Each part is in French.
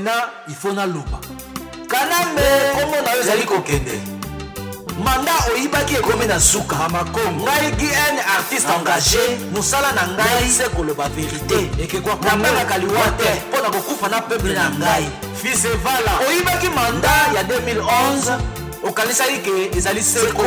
maintenant il faut na loba Kanambe kombo na yo ezali kokende manda oyibaki ekomi na suka makongo ngai un artiste engagé mosala na ngai se koloba vérité nabengaka liwa te mpo na kokufa na peuple na ngai fils evala oyibaki manda ya 2011 okanisaki ke ezali seko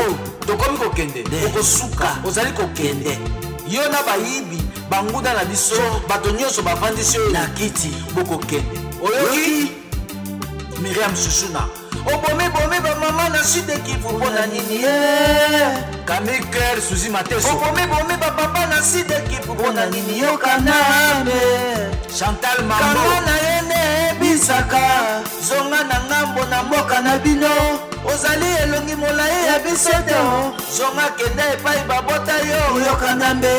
tokomi kokende okosuka ozali kokende yo na bayibi banguda na biso bato nyonso bavandisi oyo na kiti bokokende oyoki Miriam Susuna obome bamama na sud Kivu mpona nini Kamiker Suzi Mateso obome bapapa na sud Kivu mpona nini yo Kanambe Chantal Mambo na yene bisaka zonga na ngambo na mboka na bino ozali elongi molai ya biso te zonga kende epai babota yo Kanambe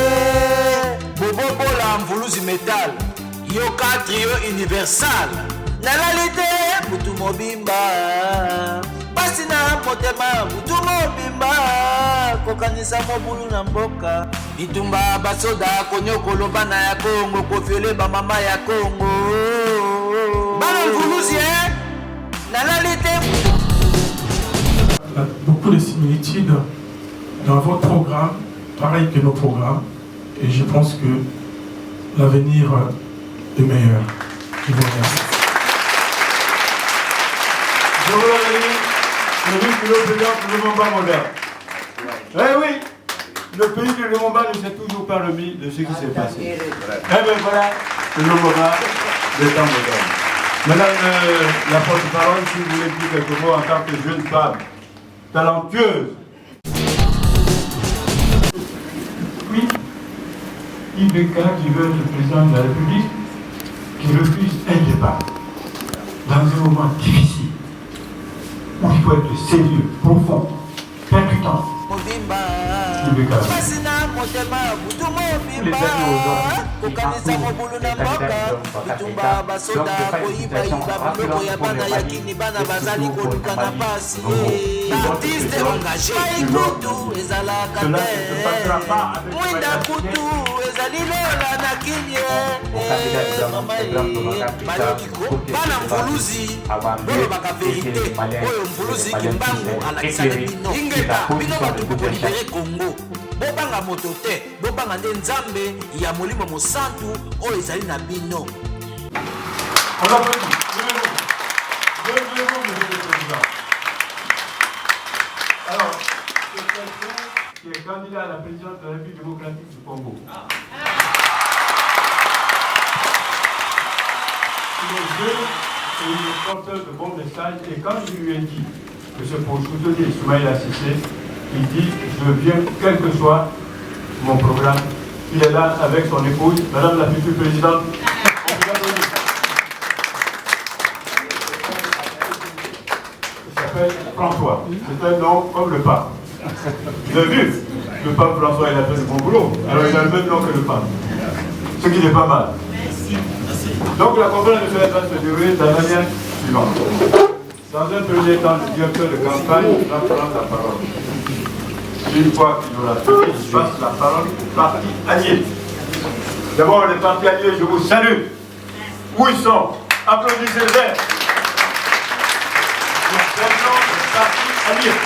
bobobola mvuluzi metal yo trio universal nalali te mutu mobimba pasi na motema mutu mobimba kokanisa mobulu na mboka bitumba basoda konyokolo bana ya Kongo kofiole bamama ya Kongo bana mvuluzi nalali te. Il y a beaucoup de similitudes dans votre programme, pareil que nos programmes, et je pense que l'avenir est meilleur. Je vous remercie. Je vous remercie, le vice-président de Lumumba moderne. Eh oui, le pays de Lumumba ne s'est toujours pas remis de ce qui s'est passé. Eh bien voilà, le Lumumba des temps modernes. Madame la porte-parole, si vous voulez dire quelques mots en tant que jeune femme talentueuse. Oui, IBK qui veut être président de la République, qui refuse un débat dans un moment difficile, où il faut être sérieux, profond, percutant. kokanisa mobulu na mboka bitumba basoda koyibayiba biloko ya bana ya kini bana bazali koluka na pasi artiste engagé kutu ezalaka te mwinda kutu ezali lola na kini balokiko bana mvuluzi bolobaka verité oyo mvuluzi kimbangu alakisaka bino ingeta bino bato kokolibere Kongo bobanga moto te bobanga nde nzambe ya molimo mosantu oyo ezali na bino. On applaudit. Levez-vous, monsieur le président. Alors, c'est quelqu'un qui est candidat à la présidence de la République démocratique du Congo. Il est jeune et il est porteur de bons messages. Et quand je lui ai dit que c'est pour soutenir Soumaïla Cissé, il dit je viens quel que soit mon programme. Il est là avec son épouse, Madame la future présidente. Il s'appelle François. C'est un nom comme le pape. Vous avez vu, le pape François, il a fait de bon boulot. Alors il a le même nom que le pape. Ce qui n'est pas mal. Donc la conférence de ce va se dérouler de la manière suivante. Dans un premier temps, le directeur de campagne va prendre la parole. Une fois qu'il aura fini, je passe la parole au parti allié. D'abord, les partis alliés, je vous salue. Où ils sont? Applaudissez-les. Nous saluons les partis alliés.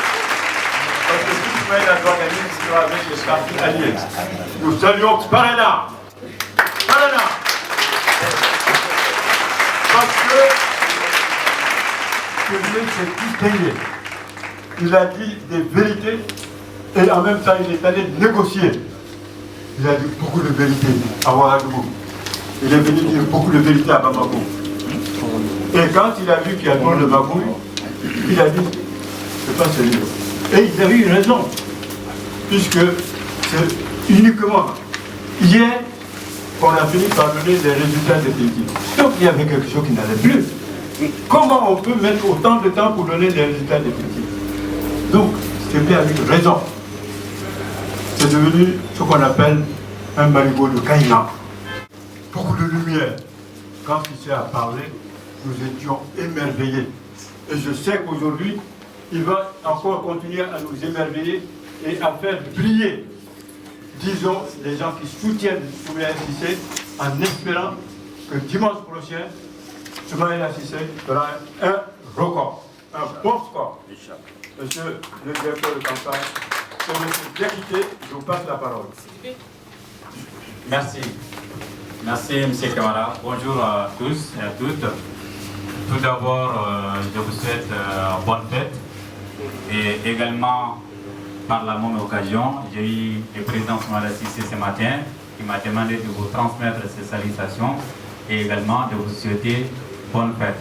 Parce que si vous voyez la doit gagner, ce sera avec les partis alliés. Nous saluons Parana. Parana. Parce que lui s'est distingué. Il a dit des vérités et en même temps il est allé négocier. Il a dit beaucoup de vérités à Ouagadougou. Il est venu dire beaucoup de vérités à Bamako. Et quand il a vu qu'il y a trop de magouilles, il a dit c'est pas sérieux. Et il a eu raison, puisque c'est uniquement hier qu'on a fini par donner des résultats définitifs. Donc il y avait quelque chose qui n'allait plus. Comment on peut mettre autant de temps pour donner des résultats définitifs? Donc, c'était avec raison. C'est devenu ce qu'on appelle un baligo de Caïna. Beaucoup de lumière. Quand il s'est à parler, nous étions émerveillés. Et je sais qu'aujourd'hui, il va encore continuer à nous émerveiller et à faire briller, disons, les gens qui soutiennent Soumaïla Cissé en espérant que dimanche prochain, Soumaïla Cissé fera un record, un bon score. Monsieur le directeur de campagne, c'est monsieur Vérité, je vous passe la parole. Merci. Merci, M. Camara. Bonjour à tous et à toutes. Tout d'abord, je vous souhaite bonne fête. Et également, par la même occasion, j'ai eu le président Soumaïla Cissé ce matin qui m'a demandé de vous transmettre ses salutations et également de vous souhaiter bonne fête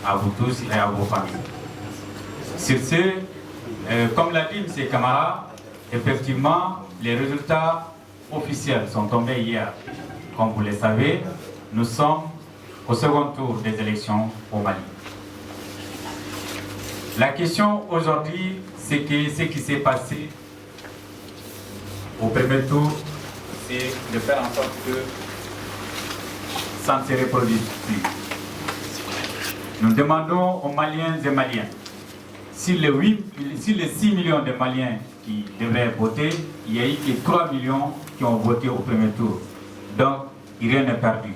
à vous tous et à vos familles. Sur ce, comme l'a dit M. Camara, effectivement, les résultats officiels sont tombés hier. Comme vous le savez, nous sommes au second tour des élections au Mali. La question aujourd'hui, c'est que ce qui s'est passé au premier tour, c'est de faire en sorte que ça ne se reproduise plus. Nous demandons aux Maliens et Maliens, si les 6 millions de Maliens qui devraient voter, il n'y a eu que 3 millions qui ont voté au premier tour. Donc, rien n'est perdu.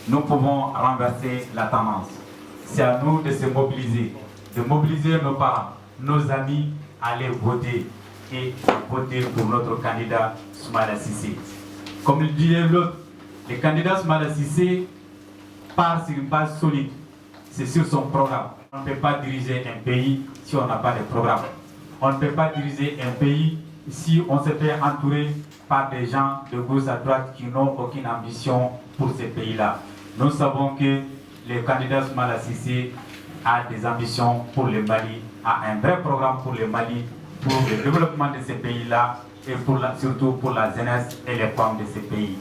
Nous pouvons renverser la tendance. C'est à nous de se mobiliser, de mobiliser nos parents, nos amis à aller voter et voter pour notre candidat Soumaïla Cissé. Comme le disait l'autre, le candidat Soumaïla Cissé part sur une base solide. C'est sur son programme. On ne peut pas diriger un pays si on n'a pas de programme. On ne peut pas diriger un pays si on se fait entourer par des gens de gauche à droite qui n'ont aucune ambition pour ces pays-là. Nous savons que le candidat Soumaïla Cissé a des ambitions pour le Mali, a un vrai programme pour le Mali, pour le développement de ces pays-là et surtout pour la jeunesse et les femmes de ces pays.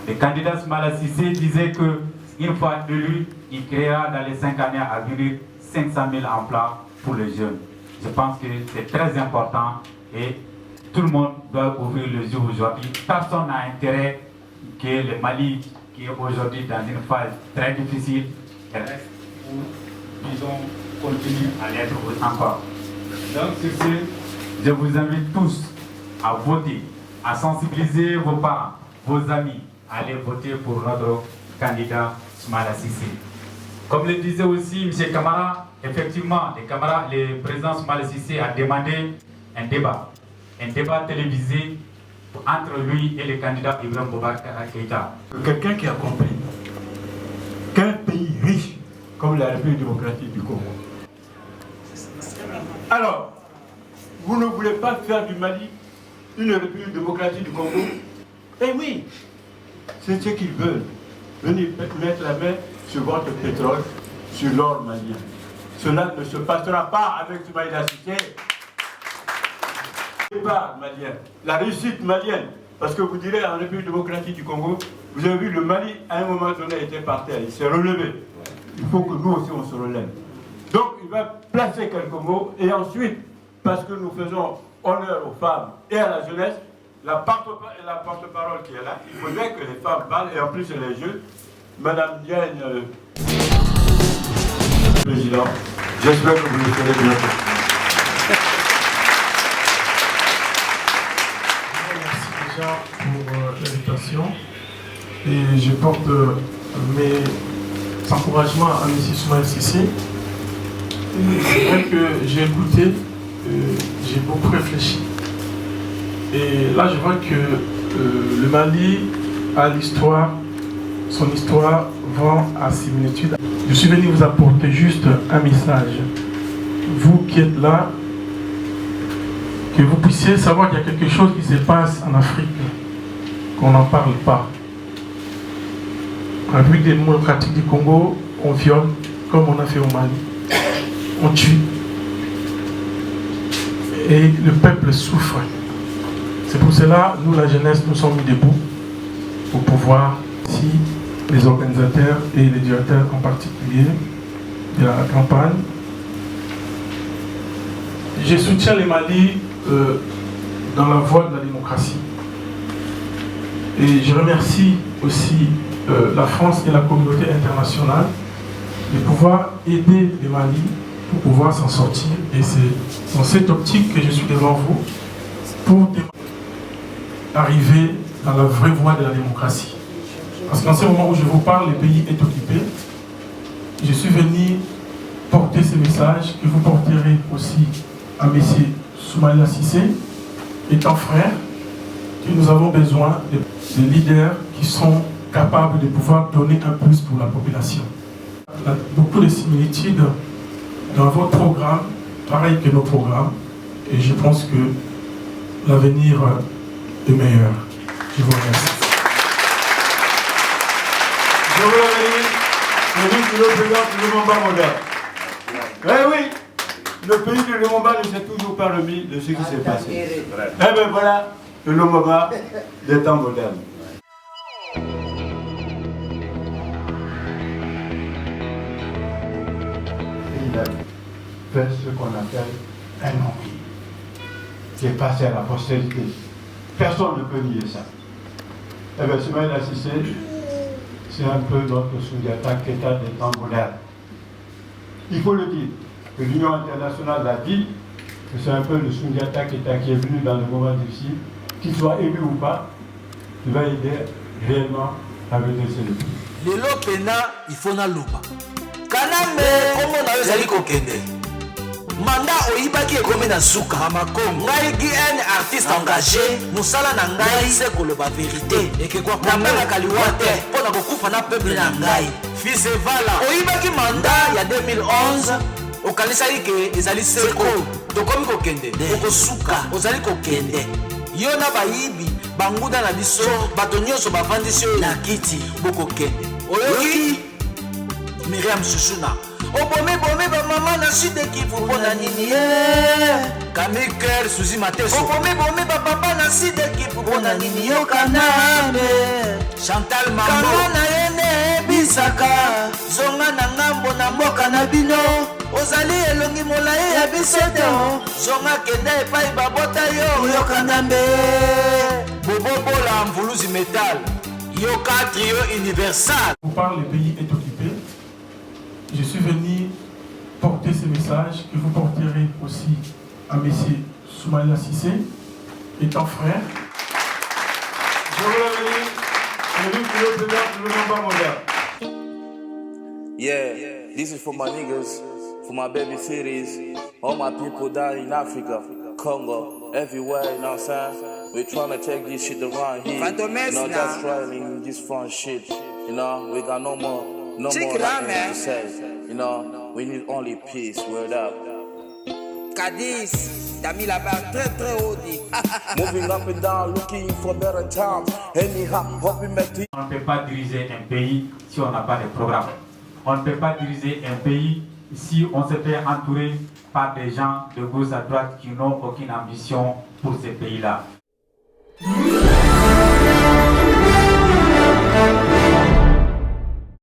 Le candidat Soumaïla Cissé disait qu'une fois élu, il créera dans les 5 années à venir 500 000 emplois pour les jeunes. Je pense que c'est très important et tout le monde doit ouvrir les yeux aujourd'hui. Personne n'a intérêt que le Mali, qui est aujourd'hui dans une phase très difficile, reste ou, disons, continue à l'être encore. Donc, sur ce, je vous invite tous à voter, à sensibiliser vos parents, vos amis, à aller voter pour notre candidat Soumaïla Cissé. Comme le disait aussi M. Camara, effectivement, le président Soumaïla Cissé a demandé un débat télévisé entre lui et le candidat Ibrahim Boubacar Keïta. Quelqu'un qui a compris qu'un pays riche comme la République démocratique du Congo. Alors, vous ne voulez pas faire du Mali une République démocratique du Congo? Eh oui, c'est ce qu'ils veulent. Venez mettre la main sur votre pétrole, sur l'or malien. Cela ne se passera pas avec Soumaïla Cissé. Pas malien, la réussite malienne, parce que vous direz en République démocratique du Congo, vous avez vu le Mali à un moment donné était par terre, il s'est relevé. Il faut que nous aussi on se relève. Donc il va placer quelques mots et ensuite, parce que nous faisons honneur aux femmes et à la jeunesse, la porte-parole qui est là, il faudrait que les femmes parlent et en plus les jeunes. Madame Diagne, Président, j'espère que vous le ferez bientôt. Pour l'invitation et je porte mes encouragements à M. Soumaïla Cissé. C'est vrai que j'ai écouté, j'ai beaucoup réfléchi et là je vois que le Mali a l'histoire, son histoire va à similitude. Je suis venu vous apporter juste un message, vous qui êtes là, que vous puissiez savoir qu'il y a quelque chose qui se passe en Afrique, qu'on n'en parle pas. En République démocratique du Congo, on viole comme on a fait au Mali. On tue. Et le peuple souffre. C'est pour cela, nous, la jeunesse, nous sommes mis debout pour pouvoir, si les organisateurs et les directeurs en particulier de la campagne, je soutiens le Mali dans la voie de la démocratie. Et je remercie aussi la France et la communauté internationale de pouvoir aider le Mali pour pouvoir s'en sortir. Et c'est dans cette optique que je suis devant vous pour arriver dans la vraie voie de la démocratie. Parce qu'en ce moment où je vous parle, le pays est occupé. Je suis venu porter ce message que vous porterez aussi à M. Soumaïla Cissé, étant frère, que nous avons besoin de leaders qui sont capables de pouvoir donner un plus pour la population. Il y a beaucoup de similitudes dans votre programme, pareil que nos programmes, et je pense que l'avenir est meilleur. Je vous remercie. Je vous remercie. Le ministre de le Lumumba moderne. Eh oui, le pays de Lumumba ne s'est toujours pas remis de ce qui s'est passé. Eh bien voilà, le Lumumba des temps modernes. Il a fait ce qu'on appelle un empire, qui est passé à la postérité. Personne ne peut nier ça. Eh bien, Soumaïla Cissé, c'est un peu notre Sundiata Keita des temps modernes. Il faut le dire, que l'Union internationale l'a dit, que c'est un peu le Sundiata Keita qui est venu dans le moment difficile, qu'il soit élu ou pas, il va aider réellement à redresser le pays. Lelo pena il faut na loba. Kanambe komo na yozali kokende. Manda oyibaki ekomi na suka Hamakongo. Ngai un artiste engagé, musala na ngai c'est koloba vérité. Ekekwa pamba kaliwa te pona kokufa na peuple na ngai. Fils Evala oyibaki manda ya 2011 okanisaki ke ezali seko tokomi kokende okosuka ozali kokende yo na bayibi banguda na biso bato nyonso bavandisi oyo na kiti bokokende oyoki Miriam Susuna obomi bamama na sud Kivu mpona nini Kamiker Suzi Mateso obomi bapapa na sud Kivu mpona nini yo Kanambe Chantal Mambo kana yene bisaka zonga na ngambo na mboka na bino ozali elongi molai ya biso te zonga kende epai babota yo Kanambe bobobola mvuluzi metal yoka trio universal. Pour parler, le pays est occupé. Je suis venu porter ce message que vous porterez aussi à M. Soumaïla Cissé, étant frère. Je vous remercie. Le ministre de le Lumumba moderne. Yeah, this is for my niggas, for my baby cities, all my people down in Africa, Congo, everywhere, you know what I'm saying? We're trying to take this shit around here, you know, just trying this fun shit, you know, we got no more nothing to say, you know, we need only peace, word up. Cadiz, t'as mis la barre très haut dit. Moving up and down, looking for better times, anyhow, hoping make On ne peut pas diriger un pays si on n'a pas de programme. On ne peut pas diriger un pays si on se fait entourer par des gens de gauche à droite qui n'ont aucune ambition pour ce pays-là.